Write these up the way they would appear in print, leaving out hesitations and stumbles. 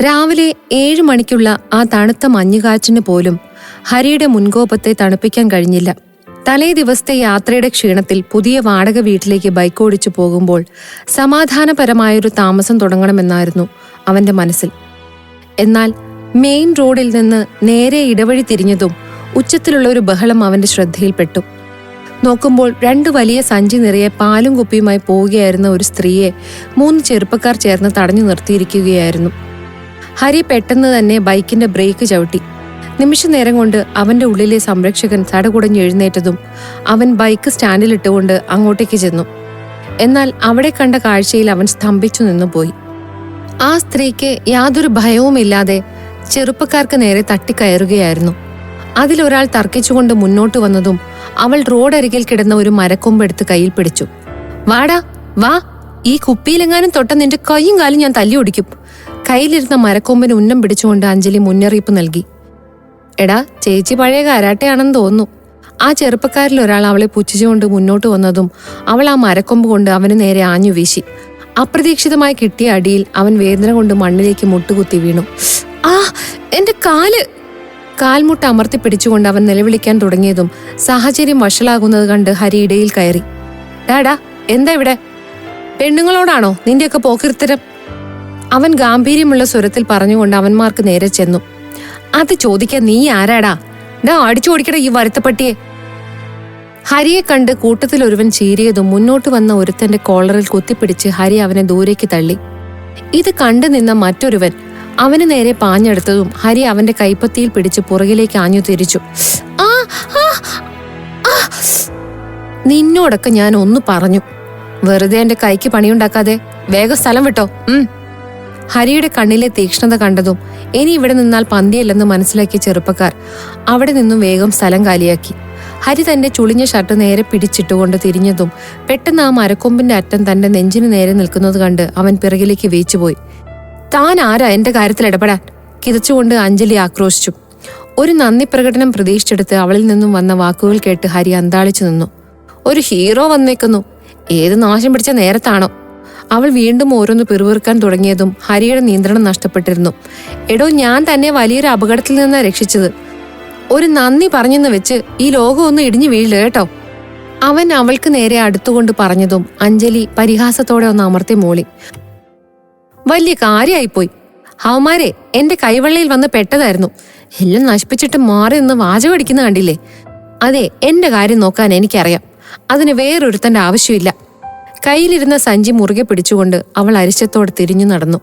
രാവിലെ 7 മണിക്കുള്ള ആ തണുത്ത മഞ്ഞുകാറ്റിന് പോലും ഹരിയുടെ മുൻകോപത്തെ തണുപ്പിക്കാൻ കഴിഞ്ഞില്ല. തലേ ദിവസത്തെ യാത്രയുടെ ക്ഷീണത്തിൽ പുതിയ വാടക വീട്ടിലേക്ക് ബൈക്ക് ഓടിച്ചു പോകുമ്പോൾ സമാധാനപരമായൊരു താമസം തുടങ്ങണമെന്നായിരുന്നു അവന്റെ മനസ്സിൽ. എന്നാൽ മെയിൻ റോഡിൽ നിന്ന് നേരെ ഇടവഴി തിരിഞ്ഞതും ഉച്ചത്തിലുള്ള ഒരു ബഹളം അവന്റെ ശ്രദ്ധയിൽപ്പെട്ടു. നോക്കുമ്പോൾ 2 വലിയ സഞ്ചി നിറയെ പാലും കുപ്പിയുമായി പോവുകയായിരുന്ന ഒരു സ്ത്രീയെ 3 ചെറുപ്പക്കാർ ചേർന്ന് തടഞ്ഞു നിർത്തിയിരിക്കുകയായിരുന്നു. ഹരി പെട്ടെന്ന് തന്നെ ബൈക്കിന്റെ ബ്രേക്ക് ചവിട്ടി. നിമിഷനേരം കൊണ്ട് അവന്റെ ഉള്ളിലെ സംരക്ഷകൻ തടകുടഞ്ഞ് എഴുന്നേറ്റതും അവൻ ബൈക്ക് സ്റ്റാൻഡിലിട്ടുകൊണ്ട് അങ്ങോട്ടേക്ക് ചെന്നു. എന്നാൽ അവിടെ കണ്ട കാഴ്ചയിൽ അവൻ സ്തംഭിച്ചു നിന്നുപോയി. ആ സ്ത്രീക്ക് യാതൊരു ഭയവുമില്ലാതെ ചെറുപ്പക്കാർക്ക് നേരെ തട്ടിക്കയറുകയായിരുന്നു. അതിലൊരാൾ തർക്കിച്ചുകൊണ്ട് മുന്നോട്ട് വന്നതും അവൾ റോഡരികിൽ കിടന്ന ഒരു മരക്കൊമ്പെടുത്ത് കയ്യിൽ പിടിച്ചു. വാടാ വാ, ഈ കുപ്പിയിലെങ്ങാനും തൊട്ട നിന്റെ കൈയും കാലും ഞാൻ തല്ലി ഒടിക്കും. കയ്യിലിരുന്ന മരക്കൊമ്പിന് ഉന്നം പിടിച്ചുകൊണ്ട് അഞ്ജലി മുന്നറിയിപ്പ് നൽകി. എടാ, ചേച്ചി പഴയ കരാട്ടയാണെന്ന് തോന്നുന്നു. ആ ചെറുപ്പക്കാരിൽ ഒരാൾ അവളെ പുച്ഛിച്ചുകൊണ്ട് മുന്നോട്ട് വന്നതും അവൾ ആ മരക്കൊമ്പ് കൊണ്ട് അവന് നേരെ ആഞ്ഞു വീശി. അപ്രതീക്ഷിതമായി കിട്ടിയ അടിയിൽ അവൻ വേദന കൊണ്ട് മണ്ണിലേക്ക് മുട്ടുകുത്തി വീണു. ആ, എന്റെ കാല്! കാൽമുട്ട് അമർത്തി പിടിച്ചുകൊണ്ട് അവൻ നിലവിളിക്കാൻ തുടങ്ങിയതും സാഹചര്യം വഷളാകുന്നത് കണ്ട് ഹരി ഇടയിൽ കയറി. ഡാടാ, എന്താ ഇവിടെ? പെണ്ണുങ്ങളോടാണോ നിന്റെയൊക്കെ പോക്കിർത്തരം? അവൻ ഗാംഭീര്യമുള്ള സ്വരത്തിൽ പറഞ്ഞുകൊണ്ട് അവന്മാർക്ക് നേരെ ചെന്നു. അത് ചോദിക്കാൻ നീ ആരാടാ? ഡാ, അടിച്ചു ഓടിക്കട ഈ വരുത്തപ്പട്ടിയെ! ഹരിയെ കണ്ട് കൂട്ടത്തിൽ ഒരുവൻ ചീറിയതും മുന്നോട്ട് വന്ന ഒരുത്തന്റെ കോളറിൽ കുത്തിപ്പിടിച്ച് ഹരി അവനെ ദൂരേക്ക് തള്ളി. ഇത് കണ്ടു നിന്ന മറ്റൊരുവൻ അവന് നേരെ പാഞ്ഞെടുത്തതും ഹരി അവന്റെ കൈപ്പത്തിയിൽ പിടിച്ച് പുറകിലേക്ക് ആഞ്ഞു തിരിച്ചു. നിന്നോടൊക്കെ ഞാൻ ഒന്ന് പറഞ്ഞു, വെറുതെ എന്റെ കൈക്ക് പണിയുണ്ടാക്കാതെ വേഗം സ്ഥലം വിട്ടോ. ഹരിയുടെ കണ്ണിലെ തീക്ഷ്ണത കണ്ടതും ഇനി ഇവിടെ നിന്നാൽ പന്തിയല്ലെന്ന് മനസ്സിലാക്കിയ ചെറുപ്പക്കാർ അവിടെ നിന്നും വേഗം സ്ഥലം കാലിയാക്കി. ഹരി തന്റെ ചുളിഞ്ഞ ഷർട്ട് നേരെ പിടിച്ചിട്ടുകൊണ്ട് തിരിഞ്ഞതും പെട്ടെന്ന് ആ മരക്കൊമ്പിന്റെ അറ്റം തന്റെ നെഞ്ചിന് നേരെ നിൽക്കുന്നത് കണ്ട് അവൻ പിറകിലേക്ക് വീച്ചുപോയി. താൻ ആരാ എന്റെ കാര്യത്തിൽ ഇടപെടാൻ? കിതച്ചുകൊണ്ട് അഞ്ജലി ആക്രോശിച്ചു. ഒരു നന്ദി പ്രകടനം പ്രതീക്ഷിച്ചെടുത്ത് അവളിൽ നിന്നും വന്ന വാക്കുകൾ കേട്ട് ഹരി അന്താളിച്ചു നിന്നു. ഒരു ഹീറോ വന്നേക്കുന്നു. ഏത് നാശം പിടിച്ച നേരത്താണോ? അവൾ വീണ്ടും ഓരോന്ന് പിറുവിറുക്കാൻ തുടങ്ങിയതും ഹരിയുടെ നിയന്ത്രണം നഷ്ടപ്പെട്ടിരുന്നു. എടോ, ഞാൻ തന്നെ വലിയൊരു അപകടത്തിൽ നിന്നാ രക്ഷിച്ചത്. ഒരു നന്ദി പറഞ്ഞെന്ന് വെച്ച് ഈ ലോകം ഒന്ന് ഇടിഞ്ഞു വീഴില്ല കേട്ടോ. അവൻ അവൾക്ക് നേരെ അടുത്തുകൊണ്ട് പറഞ്ഞതും അഞ്ജലി പരിഹാസത്തോടെ ഒന്ന് അമർത്തി മൂളി. വലിയ കാര്യായിപ്പോയി. ഹവമാരെ എന്റെ കൈവെള്ളയിൽ വന്ന് പെട്ടതായിരുന്നു. എല്ലാം നശിപ്പിച്ചിട്ട് മാറി നിന്ന് വാചകം അടിക്കുന്ന കണ്ടില്ലേ? അതെ, എന്റെ കാര്യം നോക്കാൻ എനിക്കറിയാം. അതിന് വേറൊരുത്തന്റെ ആവശ്യമില്ല. കയ്യിലിരുന്ന സഞ്ചി മുറുകെ പിടിച്ചുകൊണ്ട് അവൾ അരിശത്തോടെ തിരിഞ്ഞു നടന്നു.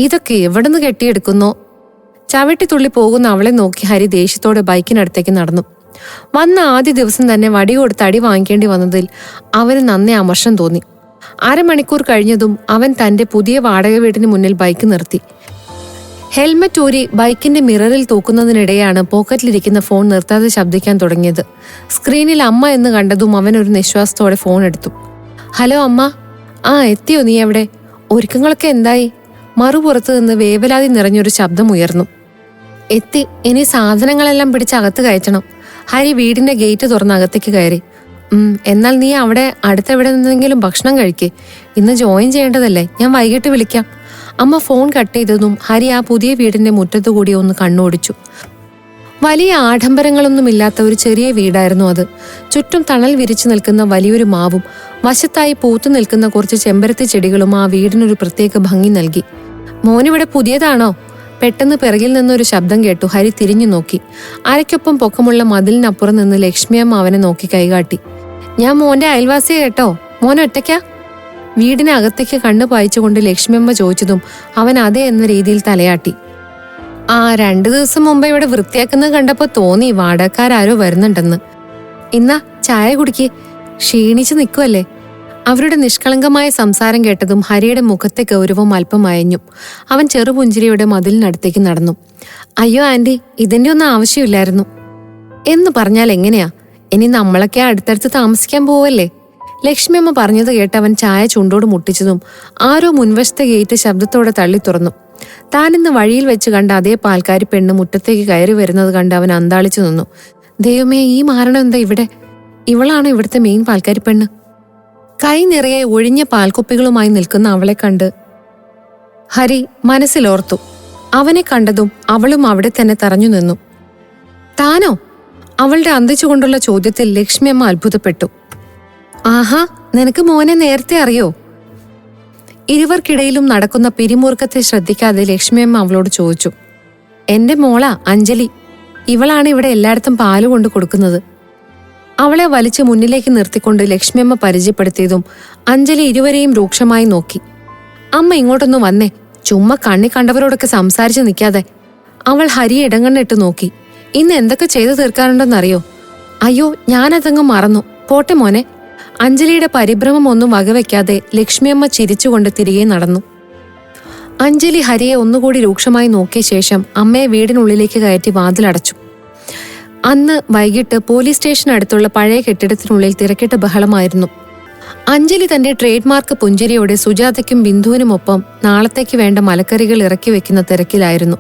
ഇതൊക്കെ എവിടുന്ന് കെട്ടിയെടുക്കുന്നോ? ചവിട്ടിത്തുള്ളി പോകുന്ന അവളെ നോക്കി ഹരി ദേഷ്യത്തോടെ ബൈക്കിനടുത്തേക്ക് നടന്നു. വന്ന ആദ്യ ദിവസം തന്നെ വടി കൊടുത്ത് അടി വാങ്ങിക്കേണ്ടി വന്നതിൽ അവന് നന്നേ അമർഷം തോന്നി. അരമണിക്കൂർ കഴിഞ്ഞതും അവൻ തന്റെ പുതിയ വാടക വീടിന് മുന്നിൽ ബൈക്ക് നിർത്തി. ഹെൽമറ്റ് ഊരി ബൈക്കിന്റെ മിററിൽ തൂക്കുന്നതിനിടെയാണ് പോക്കറ്റിലിരിക്കുന്ന ഫോൺ നിർത്താതെ ശബ്ദിക്കാൻ തുടങ്ങിയത്. സ്ക്രീനിൽ അമ്മ എന്ന് കണ്ടതും അവൻ ഒരു നിശ്വാസത്തോടെ ഫോൺ എടുത്തു. ഹലോ അമ്മ. ആ, എത്തിയോ നീ എവിടെ? ഒരുക്കങ്ങളൊക്കെ എന്തായി? മറുപുറത്ത് നിന്ന് വേവലാതി നിറഞ്ഞൊരു ശബ്ദം ഉയർന്നു. എത്തി. ഇനി സാധനങ്ങളെല്ലാം പിടിച്ച് അകത്ത് കയറ്റണം. ഹരി വീടിന്റെ ഗേറ്റ് തുറന്ന് അകത്തേക്ക് കയറി. എന്നാൽ നീ അവിടെ അടുത്തെവിടെ നിന്നെങ്കിലും ഭക്ഷണം കഴിക്കേ. ഇന്ന് ജോയിൻ ചെയ്യേണ്ടതല്ലേ? ഞാൻ വൈകിട്ട് വിളിക്കാം. അമ്മ ഫോൺ കട്ട് ചെയ്തതും ഹരി ആ പുതിയ വീടിന്റെ മുറ്റത്തുകൂടി ഒന്ന് കണ്ണോടിച്ചു. വലിയ ആഡംബരങ്ങളൊന്നുമില്ലാത്ത ഒരു ചെറിയ വീടായിരുന്നു അത്. ചുറ്റും തണൽ വിരിച്ചു നിൽക്കുന്ന വലിയൊരു മാവും വശത്തായി പൂത്തു നിൽക്കുന്ന കുറച്ച് ചെമ്പരത്തി ചെടികളും ആ വീടിനൊരു പ്രത്യേക ഭംഗി നൽകി. മോനിവിടെ പുതിയതാണോ? പെട്ടെന്ന് പിറകിൽ നിന്നൊരു ശബ്ദം കേട്ടു. ഹരി തിരിഞ്ഞു നോക്കി. അരയ്ക്കൊപ്പം പൊക്കമുള്ള മതിലിനപ്പുറം നിന്ന് ലക്ഷ്മിയമ്മ അവനെ നോക്കി കൈകാട്ടി. ഞാൻ മോന്റെ അയൽവാസിയെ കേട്ടോ. മോൻ ഒറ്റയ്ക്കാ? വീടിനകത്തേക്ക് കണ്ണു പായിച്ചുകൊണ്ട് ലക്ഷ്മിയമ്മ ചോദിച്ചതും അവൻ അതെ എന്ന രീതിയിൽ തലയാട്ടി. ആ, 2 ദിവസം മുമ്പ് ഇവിടെ വൃത്തിയാക്കുന്നത് കണ്ടപ്പോ തോന്നി വാടകക്കാരോ വരുന്നുണ്ടെന്ന്. ഇന്നാ ചായ കുടിക്കേ, ക്ഷീണിച്ചു നിൽക്കുമല്ലേ? അവരുടെ നിഷ്കളങ്കമായ സംസാരം കേട്ടതും ഹരിയുടെ മുഖത്തെ ഗൗരവം അല്പം അയഞ്ഞു. അവൻ ചെറുപുഞ്ചിരിയുടെ മതിലിനടുത്തേക്ക് നടന്നു. അയ്യോ ആന്റി, ഇതിന്റെ ഒന്നും ആവശ്യമില്ലായിരുന്നു. എന്ന് പറഞ്ഞാൽ എങ്ങനെയാ? ഇനി നമ്മളൊക്കെ അടുത്തടുത്ത് താമസിക്കാൻ പോവല്ലേ? ലക്ഷ്മിയമ്മ പറഞ്ഞത് കേട്ട് അവൻ ചായ ചുണ്ടോട് മുട്ടിച്ചതും ആരോ മുൻവശത്തെ ഗേറ്റ് ശബ്ദത്തോടെ തള്ളി തുറന്നു. താനിന്ന് വഴിയിൽ വെച്ച് കണ്ട അതേ പാൽക്കാരി പെണ്ണ് മുറ്റത്തേക്ക് കയറി വരുന്നത് കണ്ട് അവൻ അന്താളിച്ചു നിന്നു. ദൈവമേ, ഈ മാരണം എന്താ ഇവിടെ? ഇവളാണ് ഇവിടുത്തെ മെയിൻ പാൽക്കാരി പെണ്ണ്. കൈ നിറയെ ഒഴിഞ്ഞ പാൽക്കുപ്പികളുമായി നിൽക്കുന്ന അവളെ കണ്ട് ഹരി മനസ്സിലോർത്തു. അവനെ കണ്ടതും അവളും അവിടെ തന്നെ തറഞ്ഞു നിന്നു. താനോ? അവളുടെ അന്തിച്ചുകൊണ്ടുള്ള ചോദ്യത്തിൽ ലക്ഷ്മിയമ്മ അത്ഭുതപ്പെട്ടു. ആഹാ, നിനക്ക് മോനെ നേരത്തെ അറിയോ? ഇരുവർക്കിടയിലും നടക്കുന്ന പിരിമുറുക്കത്തെ ശ്രദ്ധിക്കാതെ ലക്ഷ്മിയമ്മ അവളോട് ചോദിച്ചു. എന്റെ മോളാ അഞ്ജലി. ഇവളാണ് ഇവിടെ എല്ലായിടത്തും പാല് കൊണ്ട് കൊടുക്കുന്നത്. അവളെ വലിച്ചു മുന്നിലേക്ക് നിർത്തിക്കൊണ്ട് ലക്ഷ്മിയമ്മ പരിചയപ്പെടുത്തിയതും അഞ്ജലി ഇരുവരെയും രൂക്ഷമായി നോക്കി. അമ്മ ഇങ്ങോട്ടൊന്ന് വന്നേ, ചുമ്മാ കണ്ണി കണ്ടവരോടൊക്കെ സംസാരിച്ച് നിൽക്കാതെ. അവൾ ഹരിയെ ഇടങ്ങണ്ണിട്ട് നോക്കി. ഇന്ന് എന്തൊക്കെ ചെയ്തു തീർക്കാറുണ്ടെന്നറിയോ? അയ്യോ, ഞാനതങ്ങ് മറന്നു. പോട്ടെ മോനെ. അഞ്ജലിയുടെ പരിഭ്രമം ഒന്നും വകവെക്കാതെ ലക്ഷ്മിയമ്മ ചിരിച്ചുകൊണ്ട് തിരികെ നടന്നു. അഞ്ജലി ഹരിയെ ഒന്നുകൂടി രൂക്ഷമായി നോക്കിയ ശേഷം അമ്മയെ വീടിനുള്ളിലേക്ക് കയറ്റി വാതിലടച്ചു. അന്ന് വൈകിട്ട് പോലീസ് സ്റ്റേഷനടുത്തുള്ള പഴയ കെട്ടിടത്തിനുള്ളിൽ തിരക്കിട്ട ബഹളമായിരുന്നു. അഞ്ജലി തന്റെ ട്രേഡ് മാർക്ക് പുഞ്ചിരിയോടെ സുജാതയ്ക്കും ബിന്ദുവിനുമൊപ്പം നാളത്തേക്ക് വേണ്ട മലക്കറികൾ ഇറക്കി വെക്കുന്ന തിരക്കിലായിരുന്നു.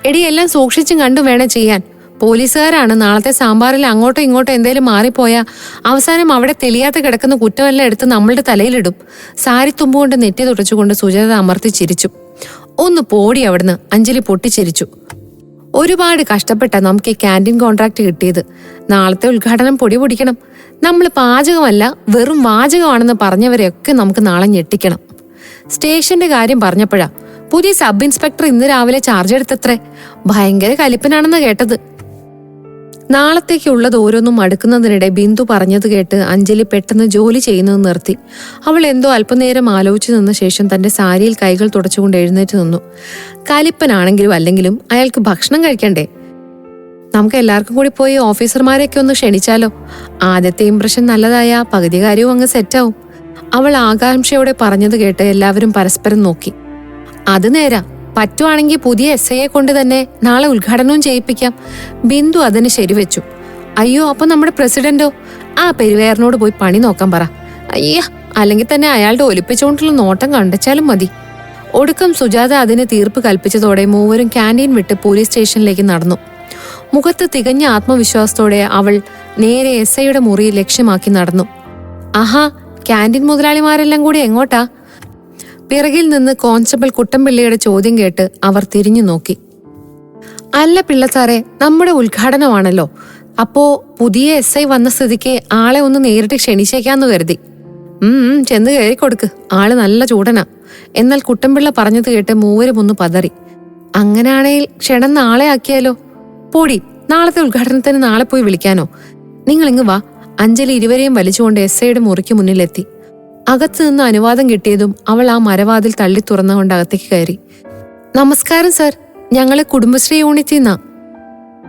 എടി, എല്ലാം സൂക്ഷിച്ചും കണ്ടും വേണം ചെയ്യാൻ. പോലീസുകാരാണ്. നാളത്തെ സാമ്പാറിൽ അങ്ങോട്ടോ ഇങ്ങോട്ടോ എന്തേലും മാറിപ്പോയാൽ അവസാനം അവിടെ തെളിയാതെ കിടക്കുന്ന കുറ്റമെല്ലാം എടുത്ത് നമ്മളുടെ തലയിലിടും. സാരി തുമ്പുകൊണ്ട് നെറ്റി തുടച്ചുകൊണ്ട് സുജാത അമർത്തി ചിരിച്ചു. ഒന്ന് പോടി അവിടുന്ന്, അഞ്ജലി പൊട്ടിച്ചിരിച്ചു. ഒരുപാട് കഷ്ടപ്പെട്ട നമുക്ക് ഈ ക്യാൻറ്റീൻ കോൺട്രാക്ട് കിട്ടിയത്. നാളത്തെ ഉദ്ഘാടനം പൊടി പൊടിക്കണം. നമ്മൾ പാചകമല്ല വെറും വാചകമാണെന്ന് പറഞ്ഞവരെയൊക്കെ നമുക്ക് നാളെ ഞെട്ടിക്കണം. സ്റ്റേഷന്റെ കാര്യം പറഞ്ഞപ്പോഴാ പുതിയ സബ് ഇൻസ്പെക്ടർ ഇന്ന് രാവിലെ ചാർജ് എടുത്തത്രേ. ഭയങ്കര കലിപ്പനാണെന്ന് കേട്ടത്. നാളത്തേക്കുള്ളത് ഓരോന്നും അടുക്കുന്നതിനിടെ ബിന്ദു പറഞ്ഞത് കേട്ട് അഞ്ജലി പെട്ടെന്ന് ജോലി ചെയ്യുന്നത് നിർത്തി. അവൾ എന്തോ അല്പനേരം ആലോചിച്ചു നിന്ന ശേഷം തന്റെ സാരിയിൽ കൈകൾ തുടച്ചുകൊണ്ട് എഴുന്നേറ്റ് നിന്നു. കലിപ്പനാണെങ്കിലും അല്ലെങ്കിലും അയാൾക്ക് ഭക്ഷണം കഴിക്കണ്ടേ? നമുക്ക് എല്ലാവർക്കും കൂടി പോയി ഓഫീസർമാരെയൊക്കെ ഒന്ന് ക്ഷണിച്ചാലോ? ആദ്യത്തെ ഇംപ്രഷൻ നല്ലതായ പകുതി കാര്യവും അങ്ങ് സെറ്റാവും. അവൾ ആകാംക്ഷയോടെ പറഞ്ഞത് കേട്ട് എല്ലാവരും പരസ്പരം നോക്കി. അത് നേരാ. പറ്റുവാണെങ്കിൽ പുതിയ SIയെ കൊണ്ട് തന്നെ നാളെ ഉദ്ഘാടനവും ചെയ്യിപ്പിക്കാം. ബിന്ദു അതിന് ശരിവെച്ചു. അയ്യോ, അപ്പൊ നമ്മുടെ പ്രസിഡന്റോ? ആ പെരുവേറിനോട് പോയി പണി നോക്കാൻ പറ. അയ്യ, അല്ലെങ്കിൽ തന്നെ അയാളുടെ ഒലിപ്പിച്ചുകൊണ്ടുള്ള നോട്ടം കണ്ടിച്ചാലും മതി. ഒടുക്കം സുജാത അതിന് തീർപ്പ് കൽപ്പിച്ചതോടെ മൂവരും ക്യാൻറ്റീൻ വിട്ട് പോലീസ് സ്റ്റേഷനിലേക്ക് നടന്നു. മുഖത്ത് തികഞ്ഞ ആത്മവിശ്വാസത്തോടെ അവൾ നേരെ SIയുടെ മുറി ലക്ഷ്യമാക്കി നടന്നു. ആഹാ, ക്യാൻറ്റീൻ മുതലാളിമാരെല്ലാം കൂടി എങ്ങോട്ടാ? പിറകിൽ നിന്ന് കോൺസ്റ്റബിൾ കുട്ടൻപിള്ളയുടെ ചോദ്യം കേട്ട് അവർ തിരിഞ്ഞു നോക്കി. അല്ല പിള്ള സാറേ, നമ്മുടെ ഉദ്ഘാടനമാണല്ലോ. അപ്പോ പുതിയ SI വന്ന സ്ഥിതിക്ക് ആളെ ഒന്ന് നേരിട്ട് ക്ഷണിച്ചേക്കാന്ന് കരുതി. ചെന്ന് കയറി കൊടുക്ക്, ആള് നല്ല ചൂടനാ. എന്നാൽ കുട്ടൻപിള്ള പറഞ്ഞത് കേട്ട് മൂവരും ഒന്ന് പതറി. അങ്ങനാണെങ്കിൽ ക്ഷണം നാളെ ആക്കിയാലോ? പോടി, നാളത്തെ ഉദ്ഘാടനത്തിന് നാളെ പോയി വിളിക്കാനോ? നിങ്ങളിങ്ങ് വാ. അഞ്ജലി ഇരുവരെയും വലിച്ചുകൊണ്ട് SIയുടെ മുറിക്ക് മുന്നിലെത്തി. അകത്തു നിന്ന് അനുവാദം കിട്ടിയതും അവൾ ആ മരവാതിൽ തള്ളി തുറന്നുകൊണ്ട് അകത്തേക്ക് കയറി. നമസ്കാരം സർ, ഞങ്ങളെ കുടുംബശ്രീ യൂണിറ്റിൽ നിന്നാ.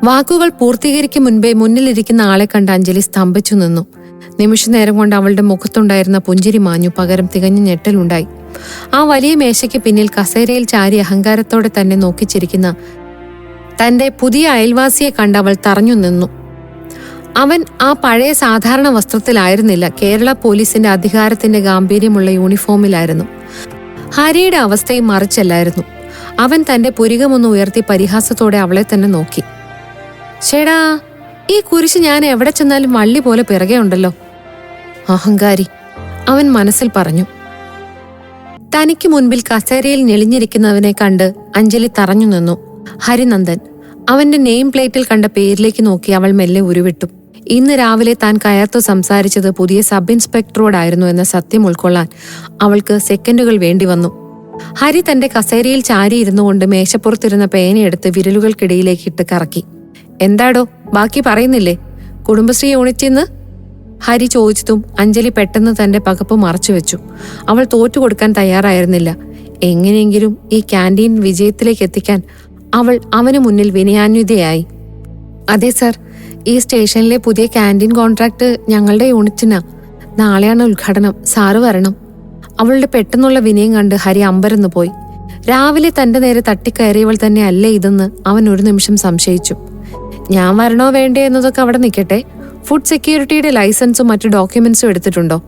വാക്കുകൾ പൂർത്തീകരിക്കും മുൻപേ മുന്നിലിരിക്കുന്ന ആളെ കണ്ട് അഞ്ജലി സ്തംഭിച്ചു നിന്നു. നിമിഷനേരം കൊണ്ട് അവളുടെ മുഖത്തുണ്ടായിരുന്ന പുഞ്ചിരി മാഞ്ഞു. പകരം തികഞ്ഞ ഞെട്ടലുണ്ടായി. ആ വലിയ മേശയ്ക്ക് പിന്നിൽ കസേരയിൽ ചാരി അഹങ്കാരത്തോടെ തന്നെ നോക്കിച്ചിരിക്കുന്ന തന്റെ പുതിയ അയൽവാസിയെ കണ്ട് അവൾ തറഞ്ഞു നിന്നു. അവൻ ആ പഴയ സാധാരണ വസ്ത്രത്തിലായിരുന്നില്ല. കേരള പോലീസിന്റെ അധികാരത്തിന്റെ ഗാംഭീര്യമുള്ള യൂണിഫോമിലായിരുന്നു. ഹരിയുടെ അവസ്ഥയും മറിച്ചല്ലായിരുന്നു. അവൻ തന്റെ പുരികമൊന്ന് ഉയർത്തി പരിഹാസത്തോടെ അവളെ തന്നെ നോക്കി. ചേടാ, ഈ കുരിശ് ഞാൻ എവിടെ ചെന്നാലും വള്ളി പോലെ പിറകെ ഉണ്ടല്ലോ. അഹങ്കാരി, അവൻ മനസ്സിൽ പറഞ്ഞു. തനിക്ക് മുൻപിൽ കസേരയിൽ ഞെളിഞ്ഞിരിക്കുന്നവനെ കണ്ട് അഞ്ജലി തറഞ്ഞു നിന്നു. ഹരിനന്ദൻ. അവന്റെ നെയിം പ്ലേറ്റിൽ കണ്ട പേരിലേക്ക് നോക്കി അവൾ മെല്ലെ ഉരുവിട്ടു. ഇന്ന് രാവിലെ താൻ കയർത്തു സംസാരിച്ചത് പുതിയ സബ് ഇൻസ്പെക്ടറോടായിരുന്നു എന്ന സത്യം ഉൾക്കൊള്ളാൻ അവൾക്ക് സെക്കൻഡുകൾ വേണ്ടി വന്നു. ഹരി തന്റെ കസേരയിൽ ചാരിയിരുന്നു കൊണ്ട് മേശപ്പുറത്തിരുന്ന പേനയെടുത്ത് വിരലുകൾക്കിടയിലേക്ക് ഇട്ട് കറക്കി. എന്താടോ, ബാക്കി പറയുന്നില്ലേ? കുടുംബശ്രീ യൂണിറ്റിന്ന് ഹരി ചോദിച്ചതും അഞ്ജലി പെട്ടെന്ന് തന്റെ പകപ്പ് മറച്ചുവെച്ചു. അവൾ തോറ്റുകൊടുക്കാൻ തയ്യാറായിരുന്നില്ല. എങ്ങനെയെങ്കിലും ഈ ക്യാൻറ്റീൻ വിജയത്തിലേക്ക് എത്തിക്കാൻ അവൾ അവന് മുന്നിൽ വിനയാന്വിതയായി. അതെ സർ, ഈ സ്റ്റേഷനിലെ പുതിയ ക്യാൻറ്റീൻ കോൺട്രാക്ട് ഞങ്ങളുടെ യൂണിറ്റിനാ. നാളെയാണ് ഉദ്ഘാടനം. സാറ് വരണം. അവളുടെ പെട്ടെന്നുള്ള വിനയം കണ്ട് ഹരി അമ്പരന്ന് പോയി. രാവിലെ തന്റെ നേരെ തട്ടിക്കയറിയവൾ തന്നെ അല്ലേ ഇതെന്ന് അവൻ ഒരു നിമിഷം സംശയിച്ചു. ഞാൻ വരണോ വേണ്ടേ എന്നതൊക്കെ അവിടെ നിൽക്കട്ടെ. ഫുഡ് സെക്യൂരിറ്റിയുടെ ലൈസൻസും മറ്റു ഡോക്യുമെന്റ്സും എടുത്തിട്ടുണ്ടോ?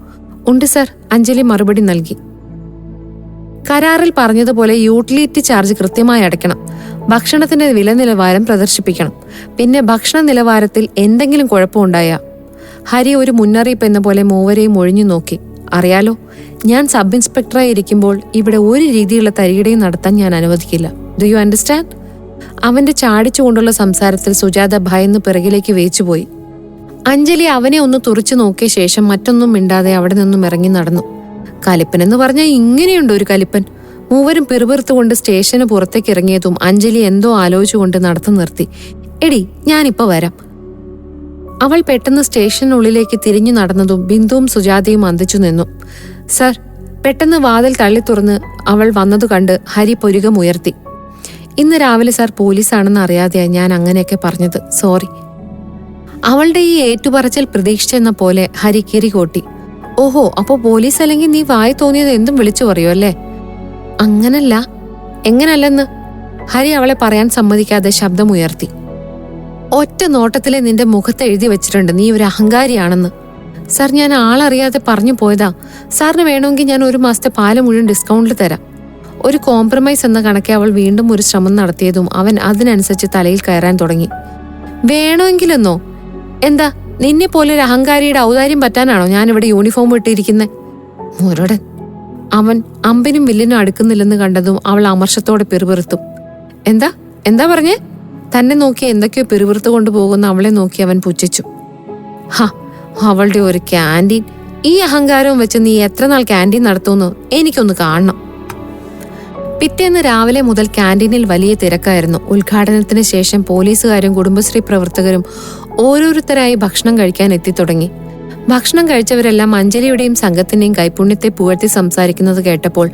ഉണ്ട് സർ, അഞ്ജലി മറുപടി നൽകി. കരാറിൽ പറഞ്ഞതുപോലെ യൂട്ടിലിറ്റി ചാർജ് കൃത്യമായി അടയ്ക്കണം. ഭക്ഷണത്തിന്റെ വില നിലവാരം പ്രദർശിപ്പിക്കണം. പിന്നെ ഭക്ഷണ നിലവാരത്തിൽ എന്തെങ്കിലും കുഴപ്പമുണ്ടായാ ഹരി ഒരു മുന്നറിയിപ്പ് എന്ന പോലെ മൂവരെയും ഒഴിഞ്ഞു നോക്കി. അറിയാലോ, ഞാൻ സബ് ഇൻസ്പെക്ടറായി ഇരിക്കുമ്പോൾ ഇവിടെ ഒരു രീതിയിലുള്ള തരികിടയും നടത്താൻ ഞാൻ അനുവദിക്കില്ല. Do you understand? അവന്റെ ചാടിച്ചുകൊണ്ടുള്ള സംസാരത്തിൽ സുജാത ഭയന്ന് പിറകിലേക്ക് വേച്ചുപോയി. അഞ്ജലി അവനെ ഒന്ന് തുറച്ചു നോക്കിയ ശേഷം മറ്റൊന്നും മിണ്ടാതെ അവിടെ നിന്നും ഇറങ്ങി നടന്നു. കലിപ്പൻ എന്ന് പറഞ്ഞാൽ ഇങ്ങനെയുണ്ടോ ഒരു കലിപ്പൻ? മൂവരും പിറുപിറുത്തുകൊണ്ട് സ്റ്റേഷന് പുറത്തേക്ക് ഇറങ്ങിയതും അഞ്ജലി എന്തോ ആലോചിച്ചുകൊണ്ട് നടത്തം നിർത്തി. എടി, ഞാനിപ്പോ വരാം. അവൾ പെട്ടെന്ന് സ്റ്റേഷനുള്ളിലേക്ക് തിരിഞ്ഞു നടന്നതും ബിന്ദുവും സുജാതയും അന്തിച്ചു നിന്നു. സർ, പെട്ടെന്ന് വാതിൽ തള്ളി തുറന്ന് അവൾ വന്നതു കണ്ട് ഹരി പുരുകമുയർത്തി. ഇന്ന് രാവിലെ സാർ പോലീസാണെന്ന് അറിയാതെയായി ഞാൻ അങ്ങനെയൊക്കെ പറഞ്ഞത്, സോറി. അവളുടെ ഈ ഏറ്റുപറച്ചിൽ പ്രതീക്ഷിച്ചെന്ന പോലെ ഹരി കിരികോട്ടി. ഓഹോ, അപ്പോ പോലീസ് അല്ലെങ്കിൽ നീ വായി തോന്നിയത് എന്തും വിളിച്ചു പറയോ അല്ലേ? അങ്ങനല്ല. എങ്ങനല്ലെന്ന്? ഹരി അവളെ പറയാൻ സമ്മതിക്കാതെ ശബ്ദമുയർത്തി. ഒറ്റ നോട്ടത്തിലെ നിന്റെ മുഖത്ത് എഴുതി വെച്ചിട്ടുണ്ട് നീ ഒരു അഹങ്കാരിയാണെന്ന്. സാർ, ഞാൻ ആളറിയാതെ പറഞ്ഞു പോയതാ. സാറിന് വേണമെങ്കിൽ ഞാൻ 1 മാസത്തെ പാല് മുഴുവൻ ഡിസ്കൗണ്ടിൽ തരാം. ഒരു കോംപ്രമൈസ് എന്ന കണക്കെ അവൾ വീണ്ടും ഒരു ശ്രമം നടത്തിയതും അവൻ അതിനനുസരിച്ച് തലയിൽ കയറാൻ തുടങ്ങി. വേണമെങ്കിലെന്നോ? എന്താ, നിന്നെ പോലെ ഒരു അഹങ്കാരിയുടെ ഔദാര്യം പറ്റാനാണോ ഞാനിവിടെ യൂണിഫോം ഇട്ടിരിക്കുന്നെ? മുരടൻ. അവൻ അമ്പിനും വില്ലിനും അടുക്കുന്നില്ലെന്ന് കണ്ടതും അവൾ അമർഷത്തോടെ പിറുപിറുത്തു. എന്താ എന്താ പറഞ്ഞേ? തന്നെ നോക്കി എന്തൊക്കെയോ പിറുപിറുത്തു കൊണ്ടുപോകുന്ന അവളെ നോക്കി അവൻ പുച്ഛിച്ചു. ഹ, അവളുടെ ഒരു ക്യാൻറ്റീൻ. ഈ അഹങ്കാരവും വെച്ച് നീ എത്ര നാൾ ക്യാൻറ്റീൻ നടത്തുമെന്ന് എനിക്കൊന്ന് കാണണം. പിറ്റേന്ന് രാവിലെ മുതൽ ക്യാൻറ്റീനിൽ വലിയ തിരക്കായിരുന്നു. ഉദ്ഘാടനത്തിന് ശേഷം പോലീസുകാരും കുടുംബശ്രീ പ്രവർത്തകരും ഓരോരുത്തരായി ഭക്ഷണം കഴിക്കാൻ എത്തിത്തുടങ്ങി. ഭക്ഷണം കഴിച്ചവരെല്ലാം അഞ്ജലിയുടെയും സംഘത്തിന്റെയും കൈപുണ്യത്തെ പുകഴ്ത്തി സംസാരിക്കുന്നത് കേട്ടപ്പോൾ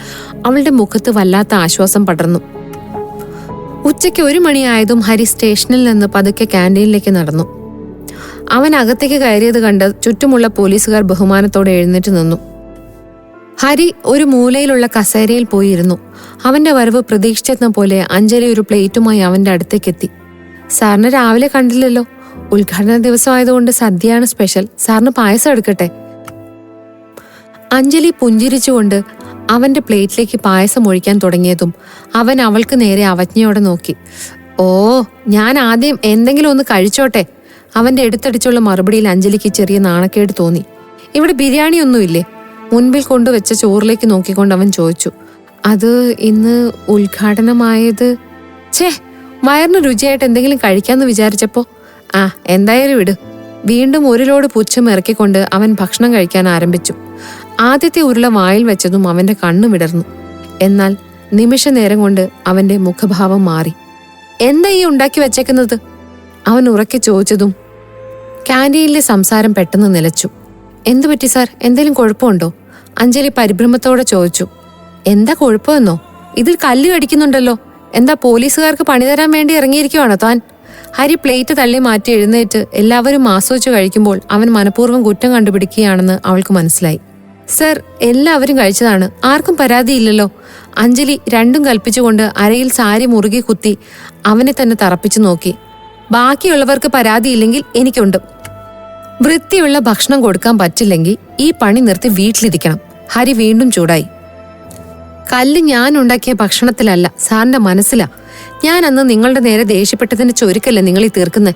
അവളുടെ മുഖത്ത് വല്ലാത്ത ആശ്വാസം പടർന്നു. ഉച്ചയ്ക്ക് 1 മണിയായതും ഹരി സ്റ്റേഷനിൽ നിന്ന് പതുക്കെ ക്യാൻറ്റീനിലേക്ക് നടന്നു. അവൻ അകത്തേക്ക് കയറിയത് കണ്ട് ചുറ്റുമുള്ള പോലീസുകാർ ബഹുമാനത്തോടെ എഴുന്നേറ്റ് നിന്നു. ഹരി ഒരു മൂലയിലുള്ള കസേരയിൽ പോയിരുന്നു. അവന്റെ വരവ് പ്രതീക്ഷിച്ചെന്ന പോലെ അഞ്ജലി ഒരു പ്ലേറ്റുമായി അവന്റെ അടുത്തേക്കെത്തി. സാറിന് രാവിലെ കണ്ടില്ലല്ലോ. ഉദ്ഘാടന ദിവസമായതുകൊണ്ട് സദ്യയാണ് സ്പെഷ്യൽ. സാറിന് പായസം എടുക്കട്ടെ? അഞ്ജലി പുഞ്ചിരിച്ചുകൊണ്ട് അവന്റെ പ്ലേറ്റിലേക്ക് പായസം ഒഴിക്കാൻ തുടങ്ങിയതും അവൻ അവൾക്ക് നേരെ അവജ്ഞയോടെ നോക്കി. ഓ, ഞാൻ ആദ്യം എന്തെങ്കിലും ഒന്ന് കഴിച്ചോട്ടെ. അവന്റെ എടുത്തടിച്ചുള്ള മറുപടിയിൽ അഞ്ജലിക്ക് ചെറിയ നാണക്കേട് തോന്നി. ഇവിടെ ബിരിയാണി ഒന്നുമില്ലേ? മുൻപിൽ കൊണ്ടുവച്ച ചോറിലേക്ക് നോക്കിക്കൊണ്ട് അവൻ ചോദിച്ചു. അത് ഇന്ന് ഉദ്ഘാടനമായത്. വയറിന് രുചിയായിട്ട് എന്തെങ്കിലും കഴിക്കാന്ന് വിചാരിച്ചപ്പോ. എന്തായാലും വിട്. വീണ്ടും ഒരു ലോഡ് പുച്ഛം ഇറക്കിക്കൊണ്ട് അവൻ ഭക്ഷണം കഴിക്കാൻ ആരംഭിച്ചു. ആദ്യത്തെ ഉരുള വായിൽ വെച്ചതും അവന്റെ കണ്ണു വിടർന്നു. എന്നാൽ നിമിഷ നേരം കൊണ്ട് അവന്റെ മുഖഭാവം മാറി. എന്താ ഈ ഉണ്ടാക്കി വെച്ചേക്കുന്നത്? അവൻ ഉറക്കെ ചോദിച്ചതും ക്യാൻറ്റീനിലെ സംസാരം പെട്ടെന്ന് നിലച്ചു. എന്തു പറ്റി സാർ? എന്തെങ്കിലും കുഴപ്പമുണ്ടോ? അഞ്ജലി പരിഭ്രമത്തോടെ ചോദിച്ചു. എന്താ കുഴപ്പമെന്നോ? ഇതിൽ കല്ല് കടിക്കുന്നുണ്ടല്ലോ. എന്താ പോലീസുകാർക്ക് പണി തരാൻ വേണ്ടി ഇറങ്ങിയിരിക്കുവാണോ താൻ? ഹരി പ്ലേറ്റ് തള്ളി മാറ്റി എഴുന്നേറ്റ് എല്ലാവരും ആസ്വദിച്ചു കഴിക്കുമ്പോൾ അവൻ മനഃപൂർവ്വം കുറ്റം കണ്ടുപിടിക്കുകയാണെന്ന് അവൾക്ക് മനസ്സിലായി. സർ, എല്ലാവരും കഴിച്ചതാണ്. ആർക്കും പരാതിയില്ലല്ലോ. അഞ്ജലി രണ്ടും കൽപ്പിച്ചുകൊണ്ട് അരയിൽ സാരി മുറുകി കുത്തി അവനെ തന്നെ തറപ്പിച്ചു നോക്കി. ബാക്കിയുള്ളവർക്ക് പരാതിയില്ലെങ്കിൽ എനിക്കുണ്ട്. വൃത്തിയുള്ള ഭക്ഷണം കൊടുക്കാൻ പറ്റില്ലെങ്കിൽ ഈ പണി നിർത്തി വീട്ടിലിരിക്കണം. ഹരി വീണ്ടും ചൂടായി. കല്ല് ഞാൻ ഉണ്ടാക്കിയ ഭക്ഷണത്തിലല്ല, സാറിന്റെ മനസ്സിലാ. ഞാൻ അന്ന് നിങ്ങളുടെ നേരെ ദേഷ്യപ്പെട്ടതിന്റെ ചൊരുക്കല്ലേ നിങ്ങളീ തീർക്കുന്നേ?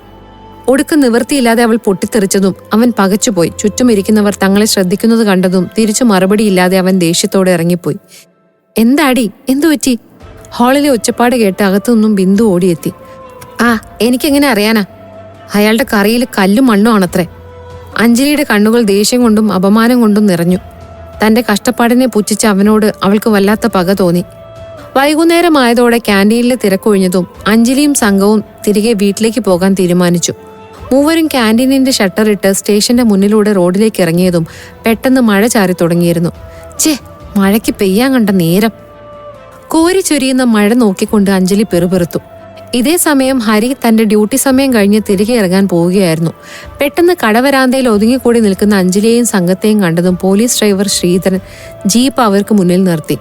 ഒടുക്കം നിവൃത്തിയില്ലാതെ അവൾ പൊട്ടിത്തെറിച്ചതും അവൻ പകച്ചുപോയി. ചുറ്റും ഇരിക്കുന്നവർ തങ്ങളെ ശ്രദ്ധിക്കുന്നത് കണ്ടതും തിരിച്ചു മറുപടിയില്ലാതെ അവൻ ദേഷ്യത്തോടെ ഇറങ്ങിപ്പോയി. എന്താടി, എന്തു പറ്റി? ഹാളിലെ ഒച്ചപ്പാട് കേട്ട് അകത്തുനിന്നും ബിന്ദു ഓടിയെത്തി. എനിക്കെങ്ങനെ അറിയാനാ? അയാളുടെ കറിയിൽ കല്ലും മണ്ണും ആണത്രേ. അഞ്ജലിയുടെ കണ്ണുകൾ ദേഷ്യം കൊണ്ടും അപമാനം കൊണ്ടും നിറഞ്ഞു. തന്റെ കഷ്ടപ്പാടിനെ പുച്ഛിച്ച അവനോട് അവൾക്ക് വല്ലാത്ത പക തോന്നി. വൈകുന്നേരമായതോടെ ക്യാൻറ്റീനിലെ തിരക്കൊഴിഞ്ഞതും അഞ്ജലിയും സംഘവും തിരികെ വീട്ടിലേക്ക് പോകാൻ തീരുമാനിച്ചു. മൂവരും ക്യാൻറ്റീനിന്റെ ഷട്ടറിട്ട് സ്റ്റേഷന്റെ മുന്നിലൂടെ റോഡിലേക്ക് ഇറങ്ങിയതും പെട്ടെന്ന് മഴ ചാറി തുടങ്ങിയിരുന്നു. മഴയ്ക്ക് പെയ്യാൻ കണ്ട നേരം. കോരി ചൊരിയുന്ന മഴ നോക്കിക്കൊണ്ട് അഞ്ജലി പെറുപെറുത്തു. ഇതേ സമയം ഹരി തന്റെ ഡ്യൂട്ടി സമയം കഴിഞ്ഞ് തിരികെ ഇറങ്ങാൻ പോവുകയായിരുന്നു. പെട്ടെന്ന് കടവരാന്തയിൽ ഒതുങ്ങിക്കൂടി നിൽക്കുന്ന അഞ്ജലിയെയും സംഘത്തെയും കണ്ടതും പോലീസ് ഡ്രൈവർ ശ്രീധരൻ ജീപ്പ് അവർക്ക് മുന്നിൽ നിർത്തി.